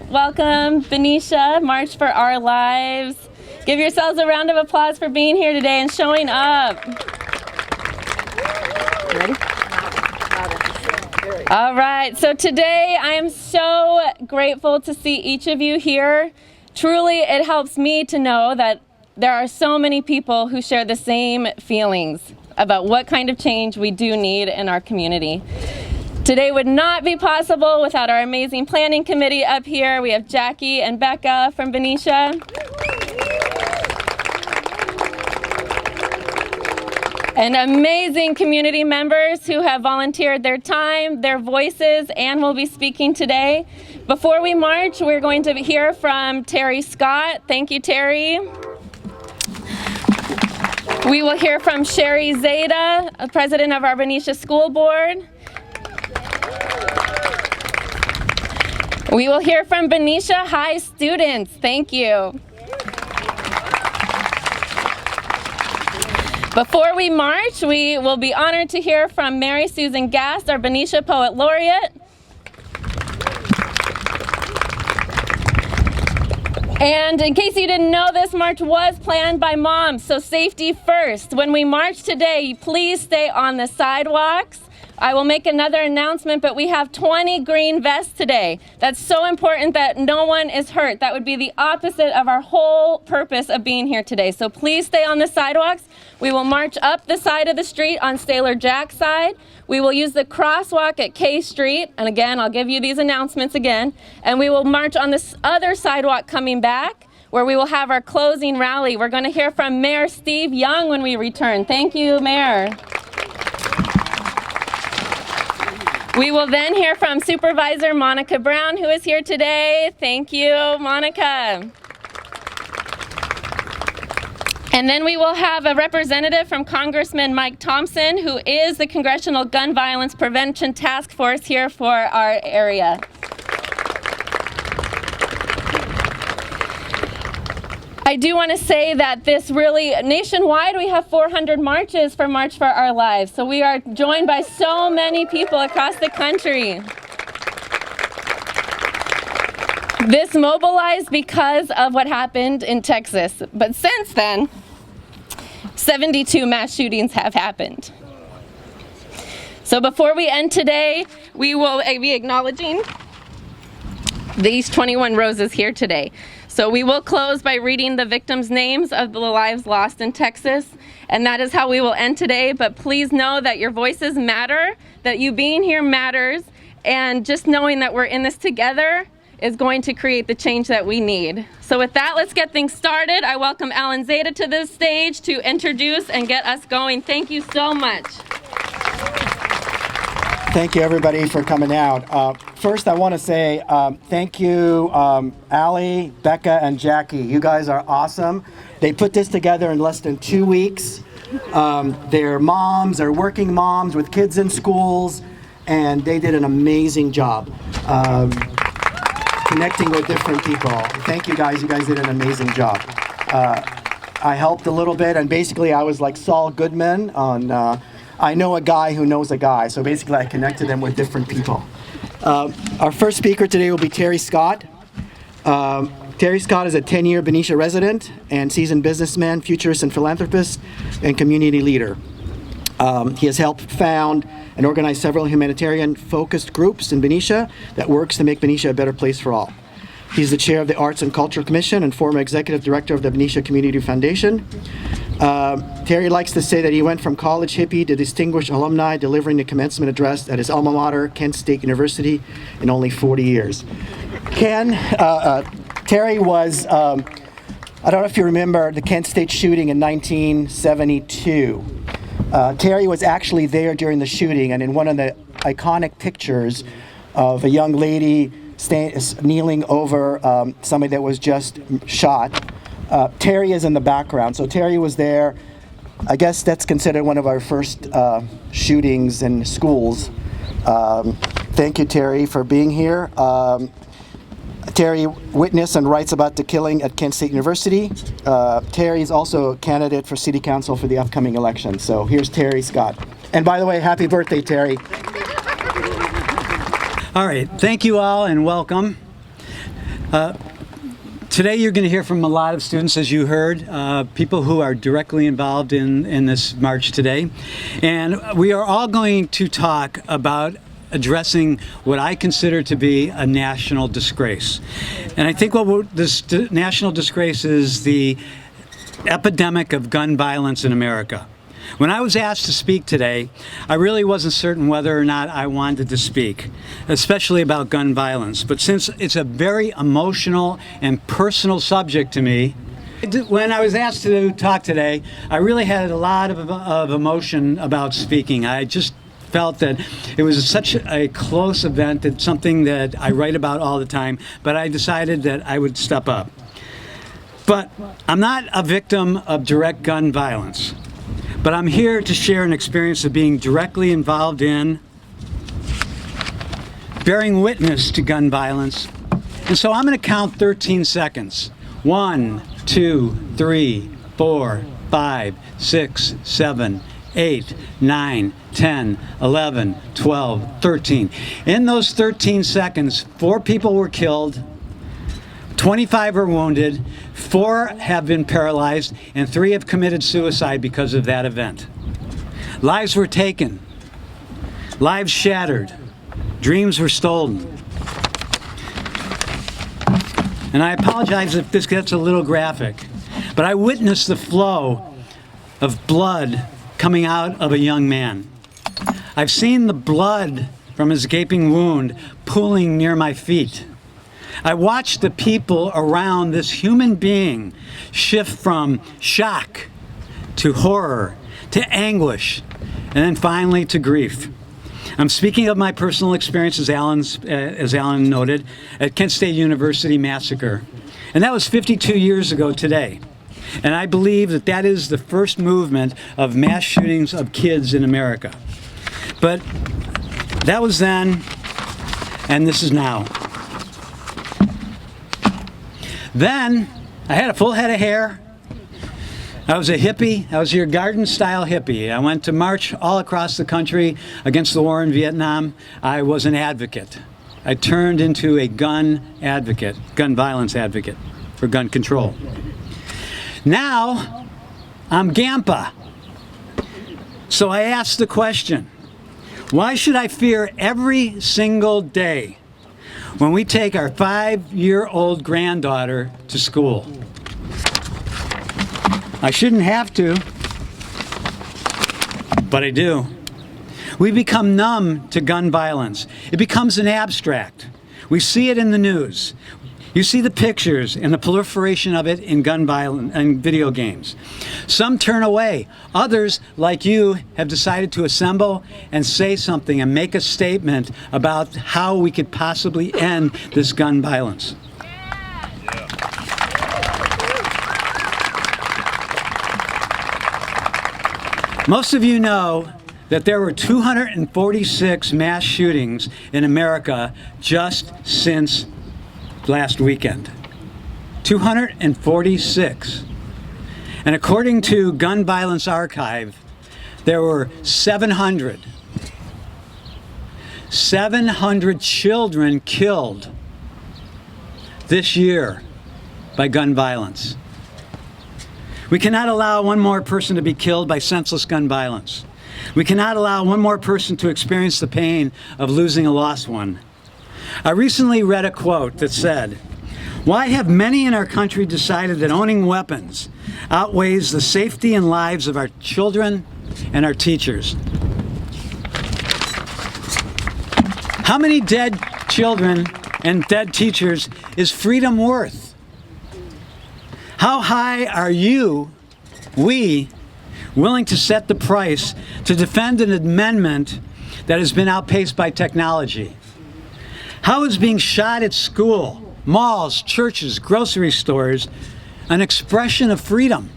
Welcome, Benicia, March for Our Lives. Give yourselves a round of applause for being here today and showing up. Ready? All right, so today I am so grateful to see each of you here. Truly, it helps me to know that there are so many people who share the same feelings about what kind of change we do need in our community. Today would not be possible without our amazing planning committee up here. We have Jackie and Becca from Benicia. And amazing community members who have volunteered their time, their voices, and will be speaking today. Before we march, we're going to hear from Terry Scott. Thank you, Terry. We will hear from Sherry Zeta, president of our Benicia School Board. We will hear from Benicia High students. Thank you. Before we march, we will be honored to hear from Mary Susan Gast, our Benicia Poet Laureate. And in case you didn't know, this march was planned by moms, so safety first. When we march today, please stay on the sidewalks. I will make another announcement, but we have 20 green vests today. That's so important that no one is hurt. That would be the opposite of our whole purpose of being here today. So please stay on the sidewalks. We will march up the side of the street on Sailor Jack's side. We will use the crosswalk at K Street. And again, I'll give you these announcements again. And we will march on this other sidewalk coming back, where we will have our closing rally. We're going to hear from Mayor Steve Young when we return. Thank you, Mayor. We will then hear from Supervisor Monica Brown, who is here today. Thank you, Monica. And then we will have a representative from Congressman Mike Thompson, who is the Congressional Gun Violence Prevention Task Force here for our area. I do want to say that this really, nationwide, we have 400 marches for March for Our Lives. So we are joined by so many people across the country. This mobilized because of what happened in Texas. But since then, 72 mass shootings have happened. So before we end today, we will be acknowledging these 21 roses here today. So we will close by reading the victims' names of the lives lost in Texas, and that is how we will end today. But please know that your voices matter, that you being here matters, and just knowing that we're in this together is going to create the change that we need. So with that, let's get things started. I welcome Alan Zeta to the stage to introduce and get us going. Thank you so much. Thank you, everybody, for coming out. First, I want to say thank you, Allie, Becca, and Jackie. You guys are awesome. They put this together in less than 2 weeks. They're moms, they're working moms with kids in schools, and they did an amazing job connecting with different people. Thank you, guys. You guys did an amazing job. I helped a little bit, and basically I was like Saul Goodman on I know a guy who knows a guy. So basically I connected them with different people. Our first speaker today will be Terry Scott. Terry Scott is a 10-year Benicia resident and seasoned businessman, futurist and philanthropist, and community leader. He has helped found and organize several humanitarian-focused groups in Benicia that works to make Benicia a better place for all. He's the chair of the Arts and Culture Commission and former executive director of the Benicia Community Foundation. Terry likes to say that he went from college hippie to distinguished alumni, delivering the commencement address at his alma mater, Kent State University, in only 40 years. Terry was, I don't know if you remember the Kent State shooting in 1972. Terry was actually there during the shooting, and in one of the iconic pictures of a young lady kneeling over somebody that was just shot, Terry is in the background. So Terry was there. I guess that's considered one of our first shootings in schools. Thank you, Terry, for being here. Terry witnessed and writes about the killing at Kent State University. Terry is also a candidate for City Council for the upcoming election. So here's Terry Scott. And by the way, happy birthday, Terry. All right, thank you all and welcome. Today you're going to hear from a lot of students, as you heard, people who are directly involved in this march today. And we are all going to talk about addressing what I consider to be a national disgrace. And I think this national disgrace is the epidemic of gun violence in America. When I was asked to speak today, I really wasn't certain whether or not I wanted to speak, especially about gun violence. But since it's a very emotional and personal subject to me, when I was asked to talk today, I really had a lot of emotion about speaking. I just felt that it was such a close event, it's something that I write about all the time, but I decided that I would step up. But I'm not a victim of direct gun violence. But I'm here to share an experience of being directly involved in, bearing witness to gun violence. And so I'm going to count 13 seconds. 1, 2, 3, 4, 5, 6, 7, 8, 9, 10, 11, 12, 13. In those 13 seconds, 4 people were killed, 25 are wounded, 4 have been paralyzed, and 3 have committed suicide because of that event. Lives were taken, lives shattered, dreams were stolen. And I apologize if this gets a little graphic, but I witnessed the flow of blood coming out of a young man. I've seen the blood from his gaping wound pooling near my feet. I watched the people around this human being shift from shock to horror to anguish and then finally to grief. I'm speaking of my personal experience, as Alan noted, at Kent State University massacre. And that was 52 years ago today. And I believe that that is the first movement of mass shootings of kids in America. But that was then, and this is now. Then, I had a full head of hair. I was a hippie. I was your garden-style hippie. I went to march all across the country against the war in Vietnam. I was an advocate. I turned into a gun advocate, gun violence advocate for gun control. Now, I'm Gampa. So I asked the question, why should I fear every single day when we take our 5-year-old granddaughter to school? I shouldn't have to, but I do. We become numb to gun violence. It becomes an abstract. We see it in the news. You see the pictures and the proliferation of it in gun violence and video games. Some turn away. Others, like you, have decided to assemble and say something and make a statement about how we could possibly end this gun violence. Most of you know that there were 246 mass shootings in America just since last weekend. 246. And according to Gun Violence Archive, there were 700 children killed this year by gun violence. We cannot allow one more person to be killed by senseless gun violence. We cannot allow one more person to experience the pain of losing a lost one. I recently read a quote that said, "Why have many in our country decided that owning weapons outweighs the safety and lives of our children and our teachers?" How many dead children and dead teachers is freedom worth? How high are we, willing to set the price to defend an amendment that has been outpaced by technology? How is being shot at school, malls, churches, grocery stores an expression of freedom?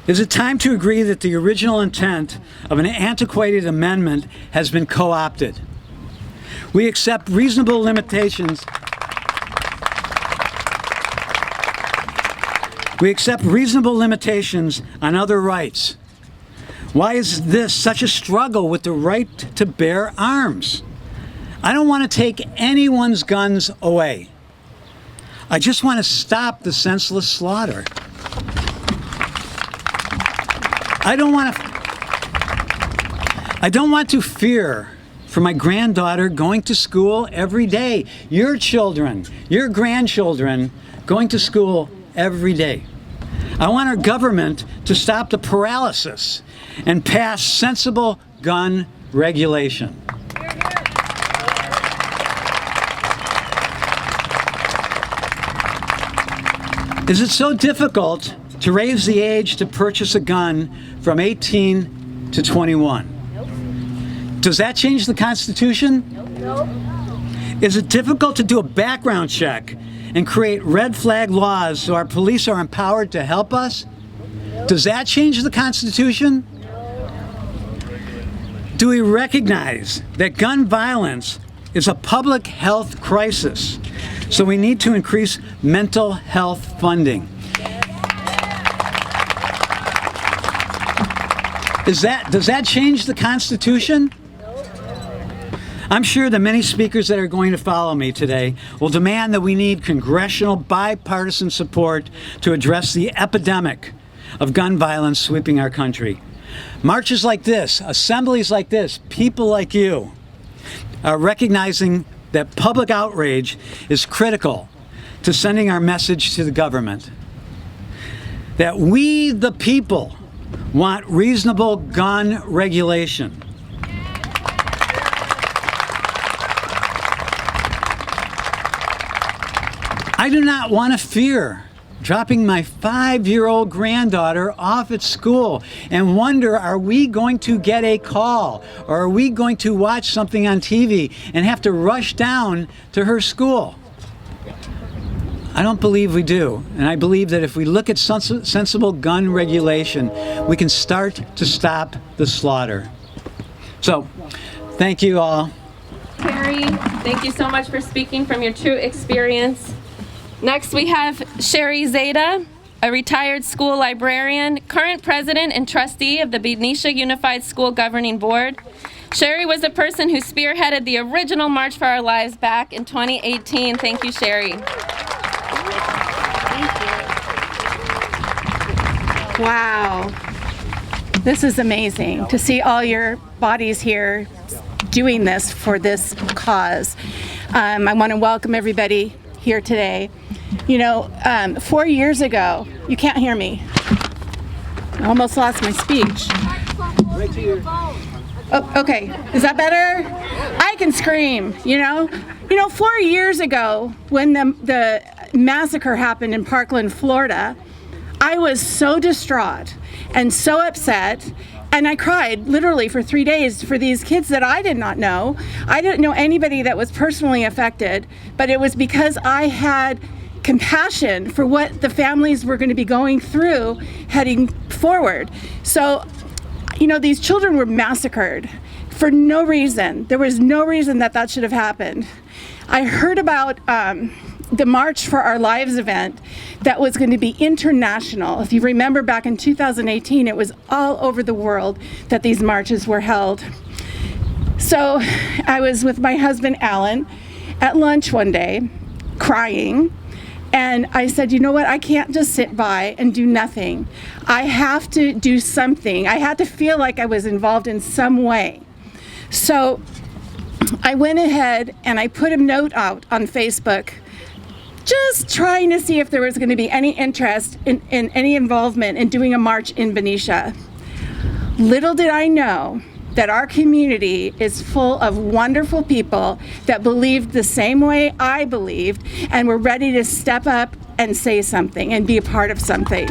Is it time to agree that the original intent of an antiquated amendment has been co-opted? We accept reasonable limitations. We accept reasonable limitations on other rights. Why is this such a struggle with the right to bear arms? I don't want to take anyone's guns away. I just want to stop the senseless slaughter. I don't want to fear for my granddaughter going to school every day. Your children, your grandchildren going to school every day. I want our government to stop the paralysis and pass sensible gun regulation. Is it so difficult to raise the age to purchase a gun from 18 to 21? Does that change the Constitution? No. Is it difficult to do a background check and create red flag laws so our police are empowered to help us? Does that change the Constitution? Do we recognize that gun violence is a public health crisis? So we need to increase mental health funding. Does that change the Constitution? I'm sure the many speakers that are going to follow me today will demand that we need congressional bipartisan support to address the epidemic of gun violence sweeping our country. Marches like this, assemblies like this, people like you are recognizing that public outrage is critical to sending our message to the government. That we, the people, want reasonable gun regulation. I do not want to fear dropping my 5-year-old granddaughter off at school and wonder, are we going to get a call or are we going to watch something on TV and have to rush down to her school? I don't believe we do. And I believe that if we look at sensible gun regulation, we can start to stop the slaughter. So, thank you all. Carrie, thank you so much for speaking from your true experience. Next, we have Sherry Zeta, a retired school librarian, current president and trustee of the Benicia Unified School Governing Board. Sherry was the person who spearheaded the original March for Our Lives back in 2018. Thank you, Sherry. Wow. This is amazing to see all your bodies here doing this for this cause. I want to welcome everybody here today. You know, 4 years ago, you can't hear me. I almost lost my speech. Oh, okay, is that better? I can scream, you know? 4 years ago, when the massacre happened in Parkland, Florida, I was so distraught and so upset, and I cried literally for 3 days for these kids that I did not know. I didn't know anybody that was personally affected, but it was because I had compassion for what the families were going to be going through heading forward. So, these children were massacred for no reason. There was no reason that should have happened. I heard about the March for Our Lives event that was going to be international. If you remember back in 2018, it was all over the world that these marches were held. So I was with my husband, Alan, at lunch one day, crying. And I said, you know what, I can't just sit by and do nothing. I have to do something. I had to feel like I was involved in some way. So I went ahead and I put a note out on Facebook, just trying to see if there was going to be any interest in any involvement in doing a march in Benicia. Little did I know that our community is full of wonderful people that believed the same way I believed and were ready to step up and say something and be a part of something.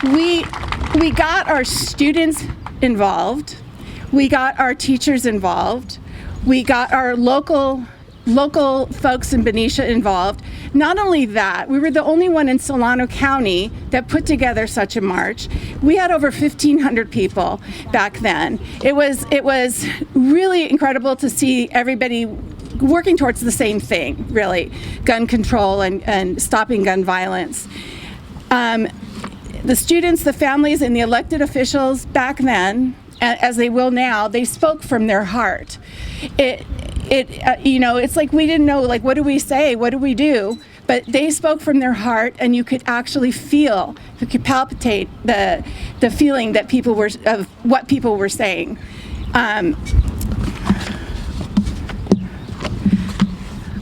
We got our students involved. We got our teachers involved. We got our local folks in Benicia involved. Not only that, we were the only one in Solano County that put together such a march. We had over 1,500 people back then. It was really incredible to see everybody working towards the same thing, really, gun control and stopping gun violence. The students, the families, and the elected officials back then, as they will now, they spoke from their heart. it's like we didn't know, like, what do we say? What do we do? But they spoke from their heart, and you could actually feel, you could palpitate the feeling that people were, of what people were saying.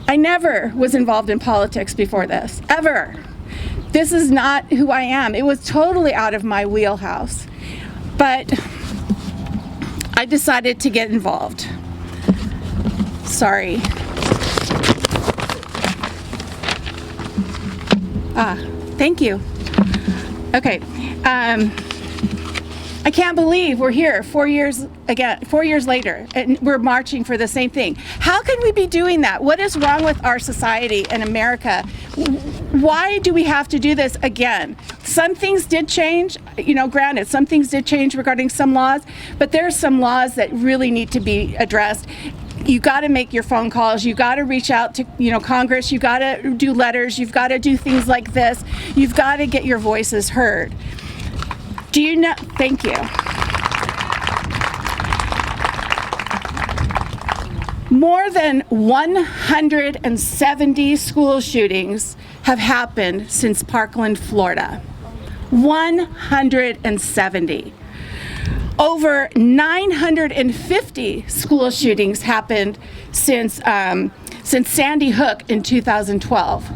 I never was involved in politics before this, ever. This is not who I am. It was totally out of my wheelhouse. But I decided to get involved. Sorry. Thank you. Okay. I can't believe we're here 4 years later, and we're marching for the same thing. How can we be doing that? What is wrong with our society in America? Why do we have to do this again? Some things did change, granted, some things did change regarding some laws, but there are some laws that really need to be addressed. You got to make your phone calls. You got to reach out to, Congress. You got to do letters. You've got to do things like this. You've got to get your voices heard. Do you know? Thank you. More than 170 school shootings have happened since Parkland, Florida. 170. Over 950 school shootings happened since Sandy Hook in 2012.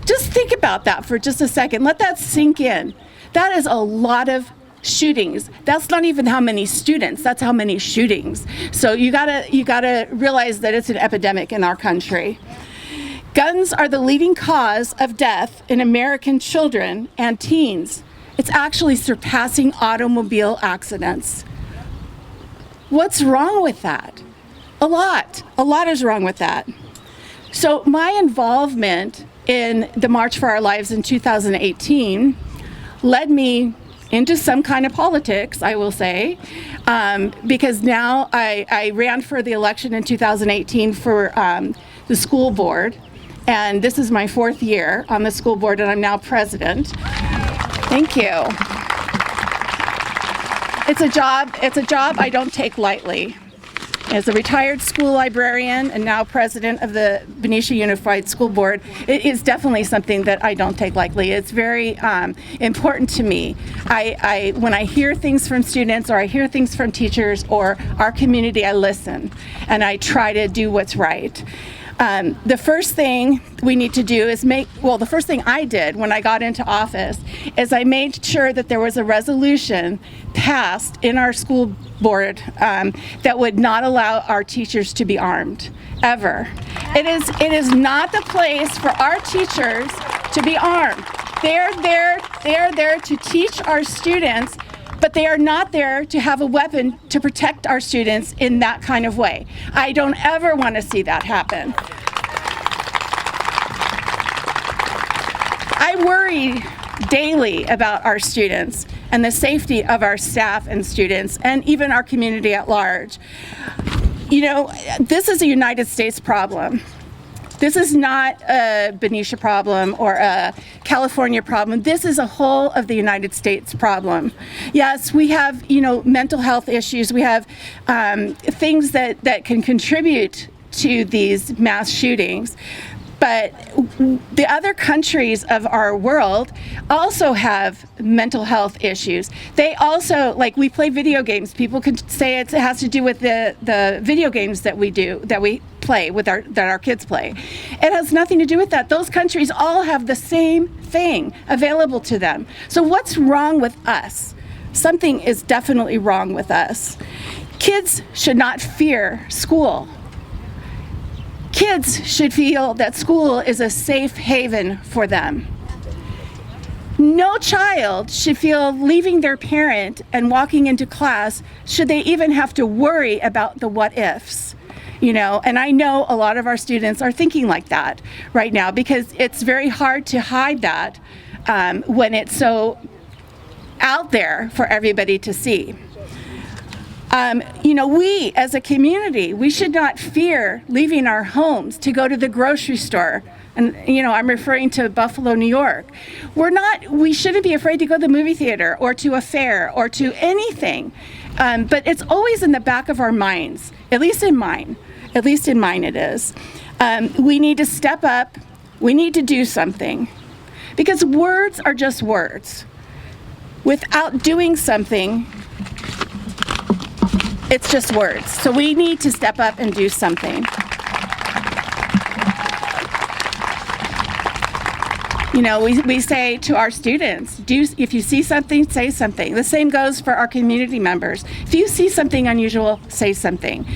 Just think about that for just a second. Let that sink in. That is a lot of shootings. That's not even how many students, that's how many shootings. So you gotta realize that it's an epidemic in our country. Guns are the leading cause of death in American children and teens. It's actually surpassing automobile accidents. What's wrong with that? A lot is wrong with that. So my involvement in the March for Our Lives in 2018 led me into some kind of politics, I will say, because now I ran for the election in 2018 for the school board, and this is my 4th year on the school board, and I'm now president. Thank you. It's a job I don't take lightly. As a retired school librarian and now president of the Benicia Unified School Board, it is definitely something that I don't take lightly. It's very important to me. When I hear things from students or I hear things from teachers or our community, I listen and I try to do what's right. The first thing we need to do is the first thing I did when I got into office is I made sure that there was a resolution passed in our school board that would not allow our teachers to be armed, ever. It is not the place for our teachers to be armed. They are there to teach our students, but they are not there to have a weapon to protect our students in that kind of way. I don't ever want to see that happen. I worry daily about our students and the safety of our staff and students and even our community at large. This is a United States problem. This is not a Benicia problem or a California problem. This is a whole of the United States problem. Yes, we have, mental health issues. We have things that can contribute to these mass shootings. But the other countries of our world also have mental health issues. They also, we play video games. People can say it has to do with the video games that we play that our kids play. It has nothing to do with that. Those countries all have the same thing available to them. So what's wrong with us? Something is definitely wrong with us. Kids should not fear school. Kids should feel that school is a safe haven for them. No child should feel leaving their parent and walking into class should they even have to worry about the what ifs. And I know a lot of our students are thinking like that right now because it's very hard to hide that when it's so out there for everybody to see. We as a community, we should not fear leaving our homes to go to the grocery store. And, I'm referring to Buffalo, New York. We shouldn't be afraid to go to the movie theater or to a fair or to anything. But it's always in the back of our minds, at least in mine. At least in mine it is. We need to step up. We need to do something. Because words are just words. Without doing something, it's just words. So we need to step up and do something. You know, we say to our students, if you see something, say something. The same goes for our community members. If you see something unusual, say something.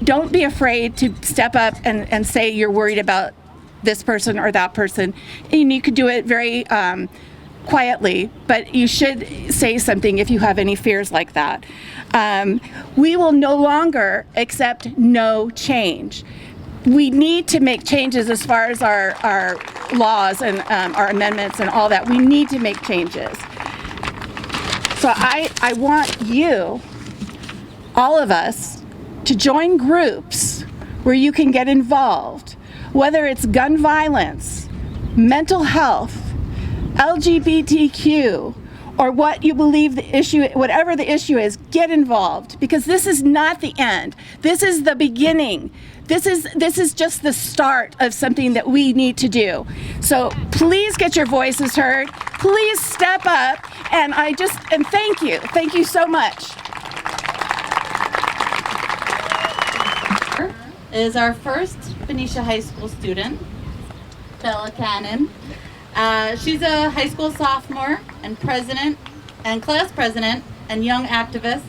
Don't be afraid to step up and say you're worried about this person or that person. And you could do it very quietly, but you should say something if you have any fears like that. We will no longer accept no change. We need to make changes as far as our laws and our amendments and all that. We need to make changes. So I want you, all of us, to join groups where you can get involved, whether it's gun violence, mental health, LGBTQ, or what you believe the issue, whatever the issue is, get involved, because this is not the end. This is the beginning. This is just the start of something that we need to do. So please get your voices heard. Please step up, and thank you. Thank you so much. Is our first Benicia High School student, Bella Cannon. She's a high school sophomore and class president and young activist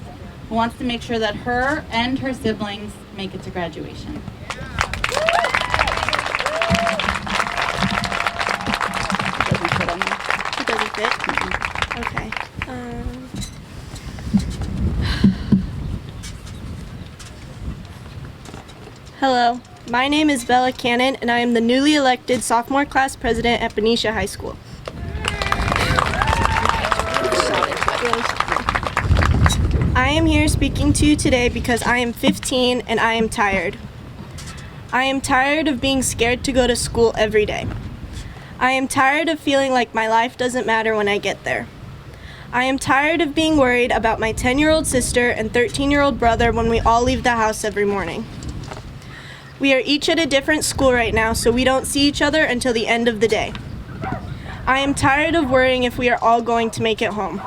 who wants to make sure that her and her siblings make it to graduation. It doesn't fit? Okay. Hello, my name is Bella Cannon, and I am the newly elected sophomore class president at Benicia High School. I am here speaking to you today because I am 15 and I am tired. I am tired of being scared to go to school every day. I am tired of feeling like my life doesn't matter when I get there. I am tired of being worried about my 10-year-old sister and 13-year-old brother when we all leave the house every morning. We are each at a different school right now, so we don't see each other until the end of the day. I am tired of worrying if we are all going to make it home.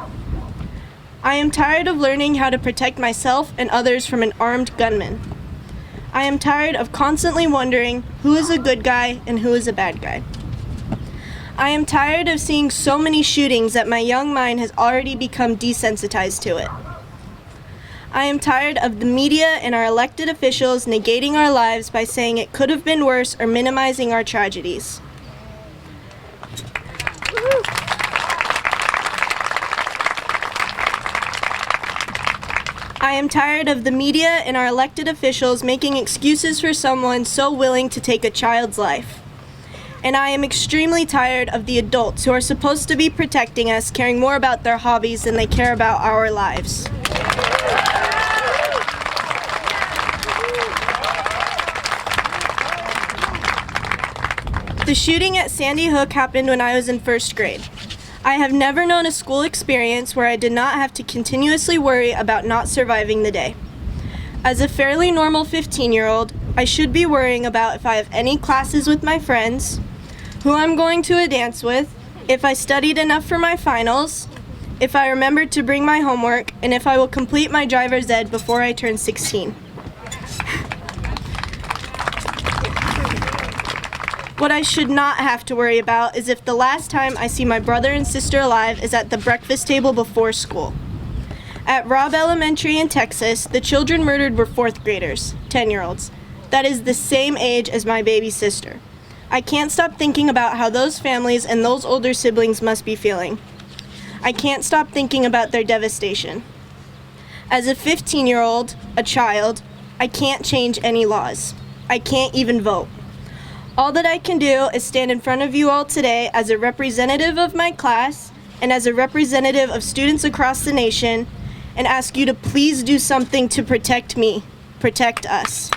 I am tired of learning how to protect myself and others from an armed gunman. I am tired of constantly wondering who is a good guy and who is a bad guy. I am tired of seeing so many shootings that my young mind has already become desensitized to it. I am tired of the media and our elected officials negating our lives by saying it could have been worse or minimizing our tragedies. I am tired of the media and our elected officials making excuses for someone so willing to take a child's life. And I am extremely tired of the adults who are supposed to be protecting us caring more about their hobbies than they care about our lives. The shooting at Sandy Hook happened when I was in first grade. I have never known a school experience where I did not have to continuously worry about not surviving the day. As a fairly normal 15-year-old, I should be worrying about if I have any classes with my friends, who I'm going to a dance with, if I studied enough for my finals, if I remembered to bring my homework, and if I will complete my driver's ed before I turn 16. What I should not have to worry about is if the last time I see my brother and sister alive is at the breakfast table before school. At Robb Elementary in Texas, the children murdered were 4th graders, 10-year-olds. That is the same age as my baby sister. I can't stop thinking about how those families and those older siblings must be feeling. I can't stop thinking about their devastation. As a 15-year-old, a child, I can't change any laws. I can't even vote. All that I can do is stand in front of you all today as a representative of my class and as a representative of students across the nation and ask you to please do something to protect me, protect us.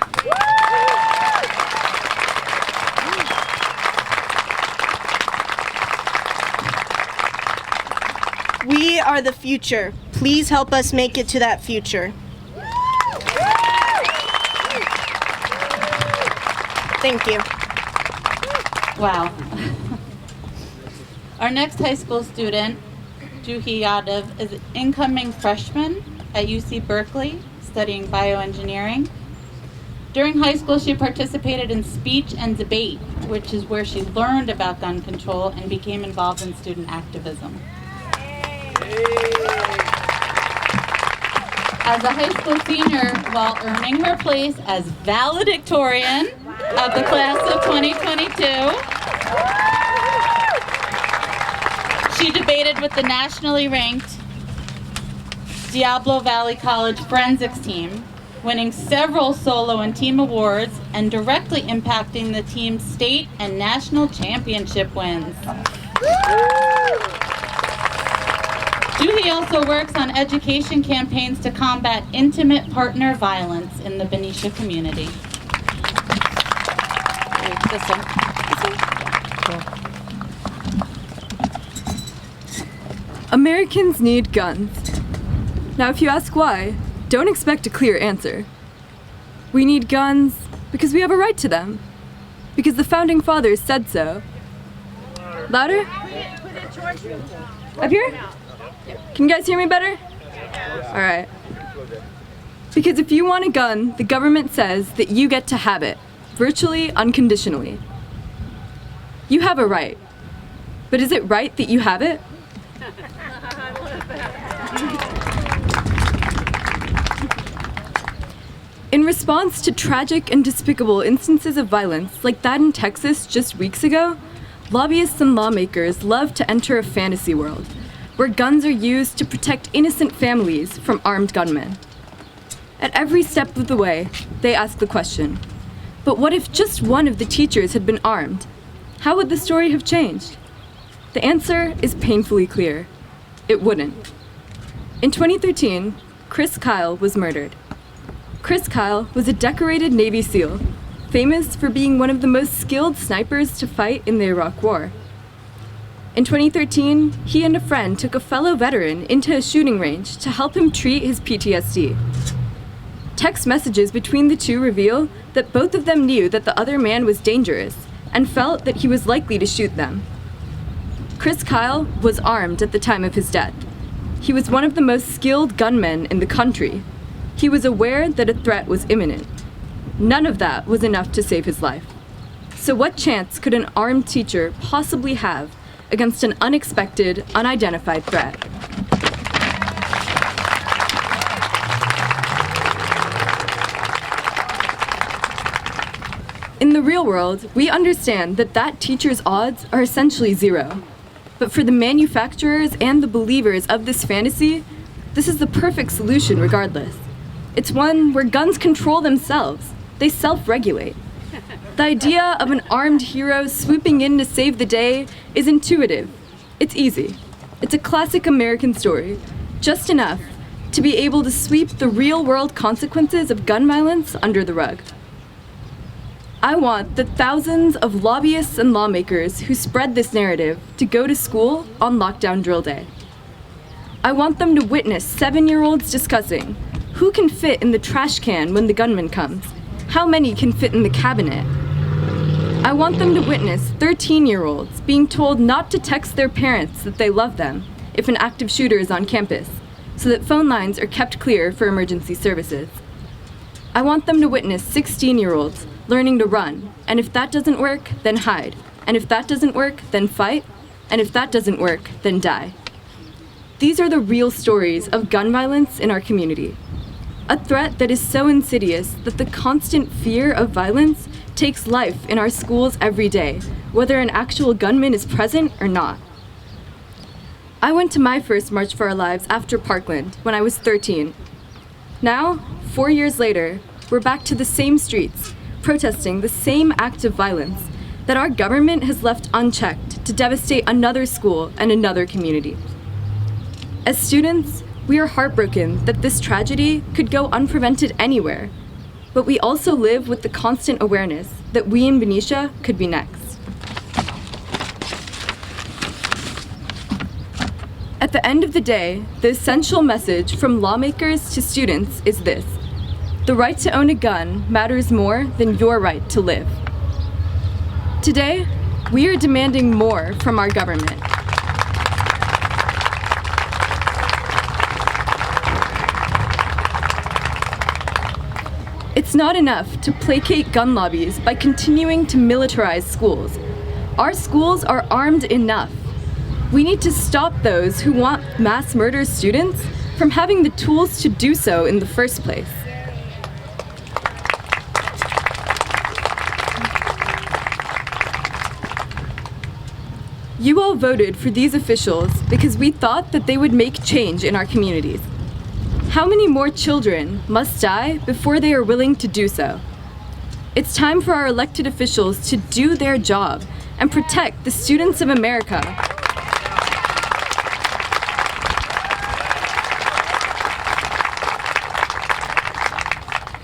We are the future. Please help us make it to that future. Thank you. Wow. Our next high school student, Juhi Yadav, is an incoming freshman at UC Berkeley studying bioengineering. During high school, she participated in speech and debate, which is where she learned about gun control and became involved in student activism. As a high school senior, while earning her place as valedictorian of the class of 2022, she debated with the nationally ranked Diablo Valley College forensics team, winning several solo and team awards and directly impacting the team's state and national championship wins. Juhi also works on education campaigns to combat intimate partner violence in the Benicia community. This one. Americans need guns. Now, if you ask why, don't expect a clear answer. We need guns because we have a right to them. Because the Founding Fathers said so. Louder? Up here? Can you guys hear me better? All right. Because if you want a gun, the government says that you get to have it, virtually unconditionally. You have a right. But is it right that you have it? In response to tragic and despicable instances of violence like that in Texas just weeks ago, lobbyists and lawmakers love to enter a fantasy world where guns are used to protect innocent families from armed gunmen. At every step of the way, they ask the question, but what if just one of the teachers had been armed? How would the story have changed? The answer is painfully clear. It wouldn't. In 2013, Chris Kyle was murdered. Chris Kyle was a decorated Navy SEAL, famous for being one of the most skilled snipers to fight in the Iraq War. In 2013, he and a friend took a fellow veteran into a shooting range to help him treat his PTSD. Text messages between the two reveal that both of them knew that the other man was dangerous and felt that he was likely to shoot them. Chris Kyle was armed at the time of his death. He was one of the most skilled gunmen in the country. He was aware that a threat was imminent. None of that was enough to save his life. So what chance could an armed teacher possibly have against an unexpected, unidentified threat? In the real world, we understand that that teacher's odds are essentially zero. But for the manufacturers and the believers of this fantasy, this is the perfect solution regardless. It's one where guns control themselves. They self-regulate. The idea of an armed hero swooping in to save the day is intuitive. It's easy. It's a classic American story, just enough to be able to sweep the real-world consequences of gun violence under the rug. I want the thousands of lobbyists and lawmakers who spread this narrative to go to school on lockdown drill day. I want them to witness 7-year-olds discussing who can fit in the trash can when the gunman comes, how many can fit in the cabinet. I want them to witness 13-year-olds being told not to text their parents that they love them if an active shooter is on campus, so that phone lines are kept clear for emergency services. I want them to witness 16-year-olds learning to run, and if that doesn't work, then hide, and if that doesn't work, then fight, and if that doesn't work, then die. These are the real stories of gun violence in our community. A threat that is so insidious that the constant fear of violence takes life in our schools every day, whether an actual gunman is present or not. I went to my first March for Our Lives after Parkland when I was 13. Now, 4 years later, we're back to the same streets, protesting the same act of violence that our government has left unchecked to devastate another school and another community. As students, we are heartbroken that this tragedy could go unprevented anywhere, but we also live with the constant awareness that we in Benicia could be next. At the end of the day, the essential message from lawmakers to students is this: the right to own a gun matters more than your right to live. Today, we are demanding more from our government. It's not enough to placate gun lobbies by continuing to militarize schools. Our schools are armed enough. We need to stop those who want mass murder students from having the tools to do so in the first place. You all voted for these officials because we thought that they would make change in our communities. How many more children must die before they are willing to do so? It's time for our elected officials to do their job and protect the students of America.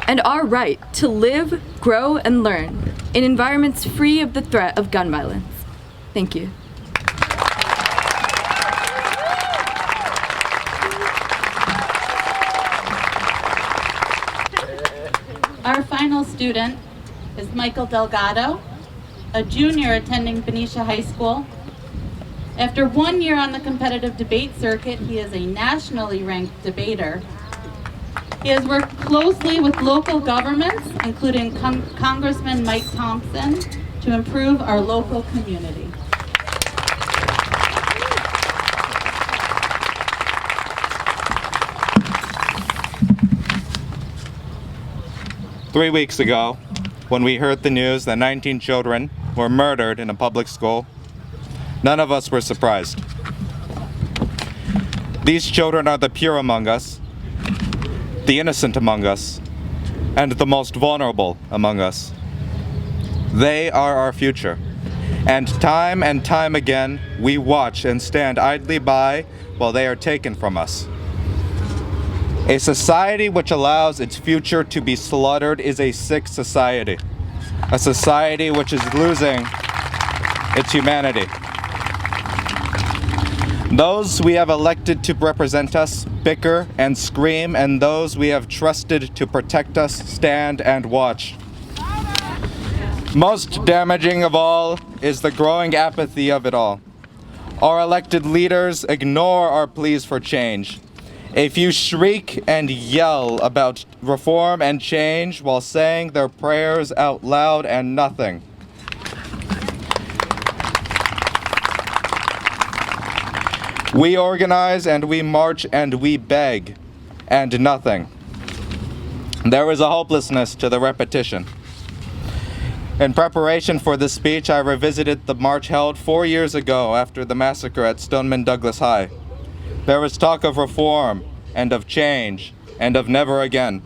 And our right to live, grow, and learn in environments free of the threat of gun violence. Thank you. Our final student is Michael Delgado, a junior attending Benicia High School. After 1 year on the competitive debate circuit, he is a nationally ranked debater. He has worked closely with local governments, including Congressman Mike Thompson, to improve our local community. Three weeks ago, when we heard the news that 19 children were murdered in a public school, none of us were surprised. These children are the pure among us, the innocent among us, and the most vulnerable among us. They are our future, and time again, we watch and stand idly by while they are taken from us. A society which allows its future to be slaughtered is a sick society. A society which is losing its humanity. Those we have elected to represent us bicker and scream, and those we have trusted to protect us stand and watch. Most damaging of all is the growing apathy of it all. Our elected leaders ignore our pleas for change. A few shriek and yell about reform and change while saying their prayers out loud and nothing. We organize and we march and we beg, and nothing. There is a hopelessness to the repetition. In preparation for this speech, I revisited the march held 4 years ago after the massacre at Stoneman Douglas High. There was talk of reform, and of change, and of never again.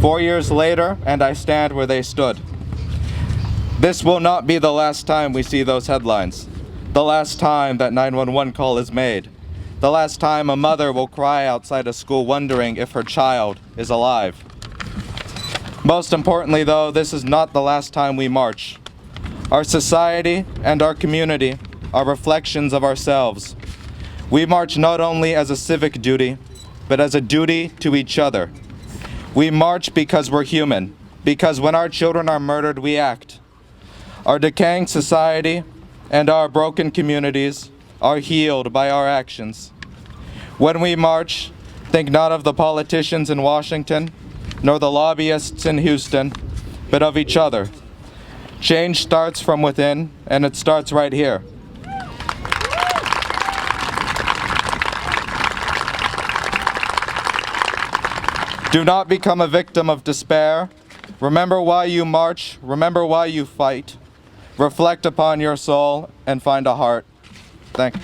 4 years later, and I stand where they stood. This will not be the last time we see those headlines. The last time that 911 call is made. The last time a mother will cry outside a school wondering if her child is alive. Most importantly, though, this is not the last time we march. Our society and our community are reflections of ourselves. We march not only as a civic duty, but as a duty to each other. We march because we're human, because when our children are murdered, we act. Our decaying society and our broken communities are healed by our actions. When we march, think not of the politicians in Washington, nor the lobbyists in Houston, but of each other. Change starts from within, and it starts right here. Do not become a victim of despair. Remember why you march. Remember why you fight. Reflect upon your soul and find a heart. Thank you.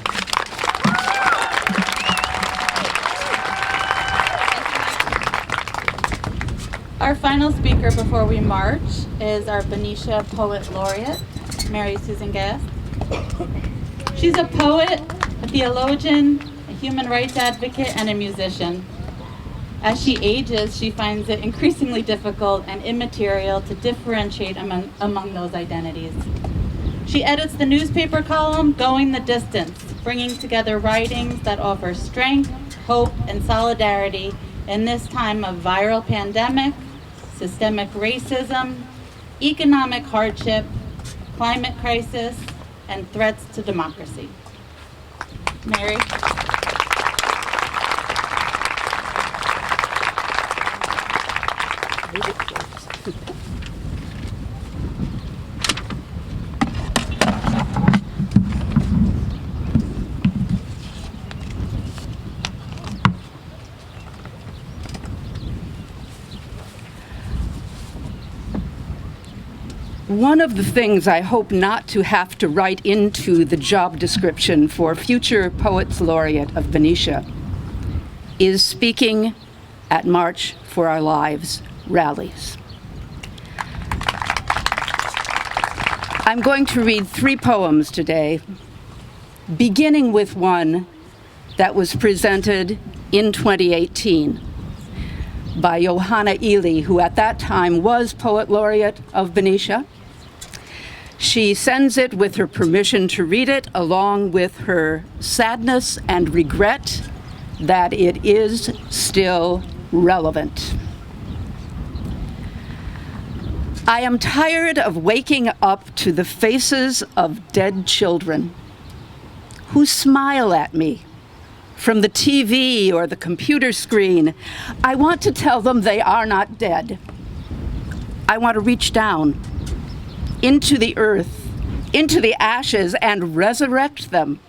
Our final speaker before we march is our Benicia Poet Laureate, Mary Susan Gaye. She's a poet, a theologian, a human rights advocate, and a musician. As she ages, she finds it increasingly difficult and immaterial to differentiate among those identities. She edits the newspaper column, Going the Distance, bringing together writings that offer strength, hope, and solidarity in this time of viral pandemic, systemic racism, economic hardship, climate crisis, and threats to democracy. Mary. One of the things I hope not to have to write into the job description for future Poets Laureate of Benicia is speaking at March for Our Lives rallies. I'm going to read 3 poems today, beginning with one that was presented in 2018 by Johanna Ely, who at that time was Poet Laureate of Benicia. She sends it with her permission to read it, along with her sadness and regret that it is still relevant. I am tired of waking up to the faces of dead children who smile at me from the TV or the computer screen. I want to tell them they are not dead. I want to reach down into the earth, into the ashes, and resurrect them.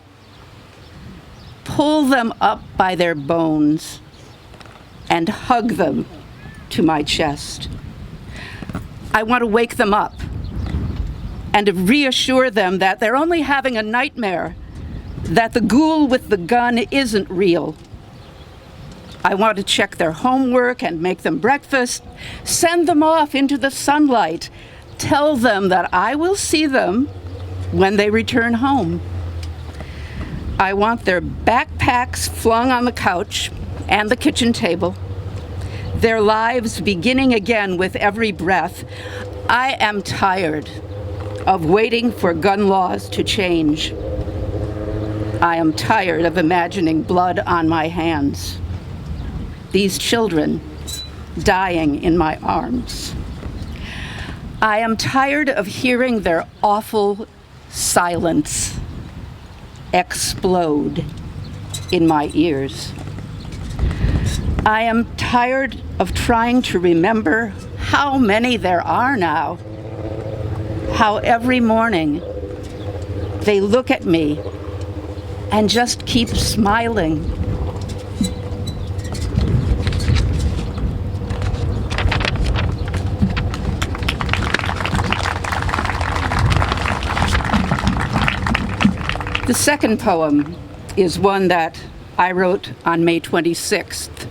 Pull them up by their bones and hug them to my chest. I want to wake them up and to reassure them that they're only having a nightmare, that the ghoul with the gun isn't real. I want to check their homework and make them breakfast, send them off into the sunlight, tell them that I will see them when they return home. I want their backpacks flung on the couch and the kitchen table, their lives beginning again with every breath. I am tired of waiting for gun laws to change. I am tired of imagining blood on my hands, these children dying in my arms. I am tired of hearing their awful silence explode in my ears. I am tired of trying to remember how many there are now, how every morning they look at me and just keep smiling. The second poem is one that I wrote on May 26th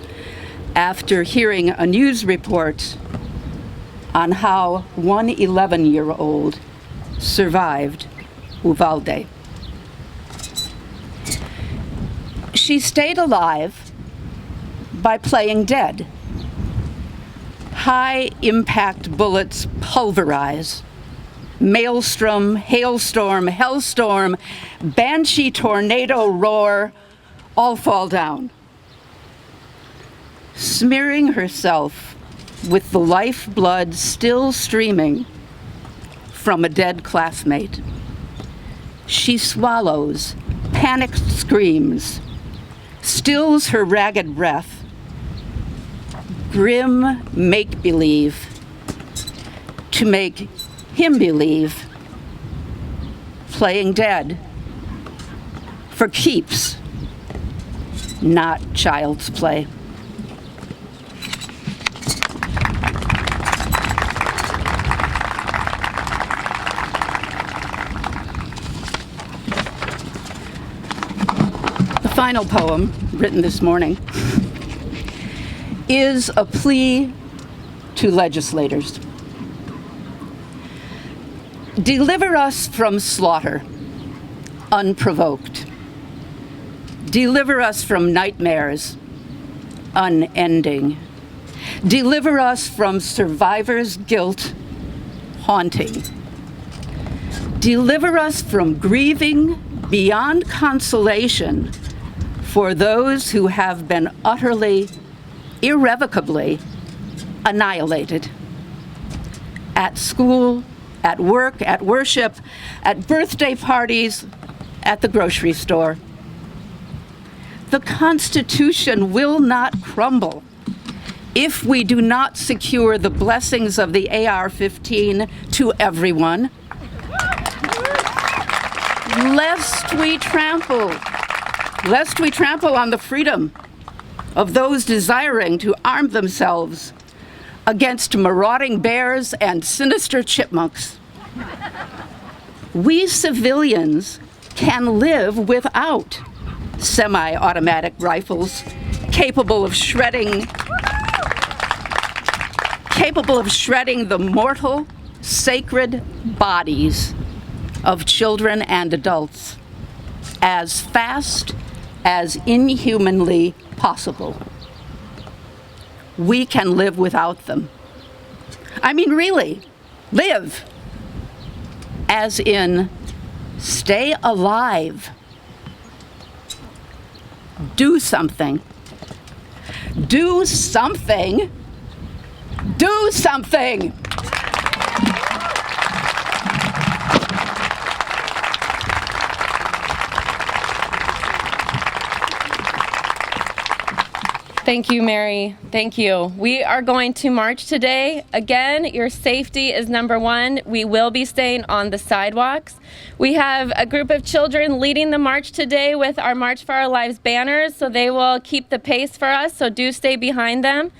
after hearing a news report on how one 11-year-old survived Uvalde. She stayed alive by playing dead. High-impact bullets pulverize. Maelstrom, hailstorm, hellstorm, banshee tornado roar, all fall down. Smearing herself with the lifeblood still streaming from a dead classmate, she swallows panicked screams, stills her ragged breath, grim make-believe to make him believe, playing dead for keeps, not child's play. The final poem, written this morning, is a plea to legislators. Deliver us from slaughter, unprovoked. Deliver us from nightmares, unending. Deliver us from survivors' guilt, haunting. Deliver us from grieving beyond consolation for those who have been utterly, irrevocably annihilated at school, at work, at worship, at birthday parties, at the grocery store. The Constitution will not crumble if we do not secure the blessings of the AR-15 to everyone, lest we trample on the freedom of those desiring to arm themselves against marauding bears and sinister chipmunks. We civilians can live without semi-automatic rifles capable of shredding the mortal, sacred bodies of children and adults as fast as inhumanly possible. We can live without them. I mean, really, live, as in stay alive. Do something. Do something. Do something. Thank you, Mary. Thank you. We are going to march today. Again, your safety is number one. We will be staying on the sidewalks. We have a group of children leading the march today with our March for Our Lives banners, so they will keep the pace for us, so do stay behind them.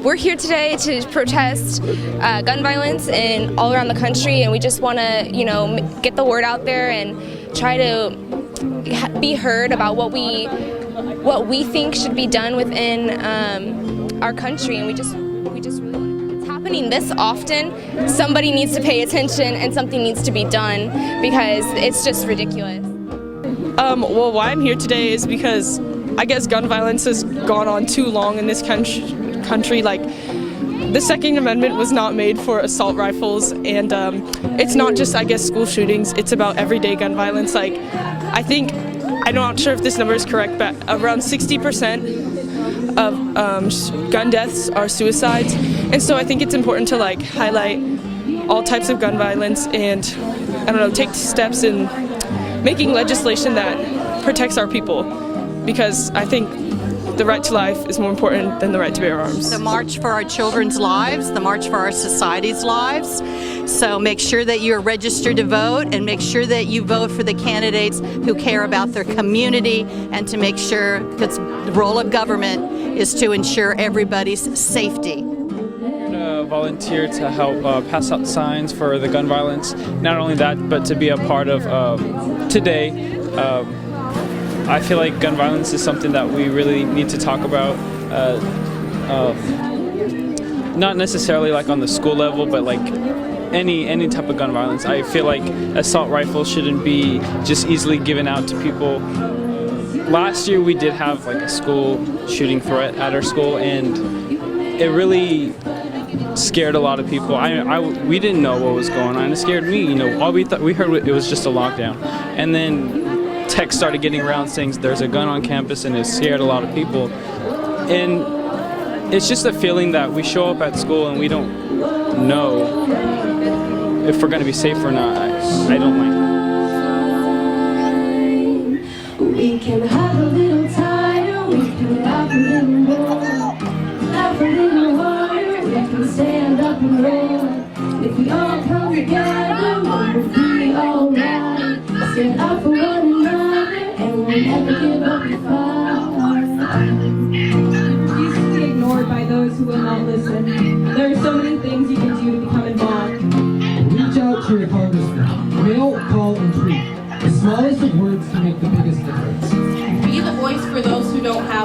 We're here today to protest gun violence all around the country, and we just want to, get the word out there and try to be heard about what we think should be done within our country. And we just really want to. It's happening this often. Somebody needs to pay attention, and something needs to be done because it's just ridiculous. Well, why I'm here today is because I guess gun violence has gone on too long in this country. Like, the Second Amendment was not made for assault rifles, and it's not just, I guess, school shootings. It's about everyday gun violence. Like, I'm not sure if this number is correct, but around 60% of gun deaths are suicides. And so I think it's important to highlight all types of gun violence and, take steps in making legislation that protects our people, because I think the right to life is more important than the right to bear arms. The march for our children's lives, the march for our society's lives. So make sure that you're registered to vote, and make sure that you vote for the candidates who care about their community, and to make sure, because the role of government is to ensure everybody's safety. Volunteer to help pass out signs for the gun violence. Not only that, but to be a part of today. I feel like gun violence is something that we really need to talk about, not necessarily on the school level, but any type of gun violence. I feel like assault rifles shouldn't be just easily given out to people. Last year we did have a school shooting threat at our school, and it really scared a lot of people. We didn't know what was going on. It scared me. All we heard it was just a lockdown, and then text started getting around saying there's a gun on campus, and it scared a lot of people. And it's just a feeling that we show up at school and we don't know if we're going to be safe or not. I don't like it. We can have a little tighter, we can laugh a little more, laugh a little harder, we can stand up and roll. If we all come together, we'll be alright. Stand up for one another, and we'll never give up the fight. Easily ignored by those who will not listen. There are so many things you can do to become involved. Reach out to your congressman. Mail, call, and tweet. The smallest of words can make the biggest difference. Be the voice for those who don't have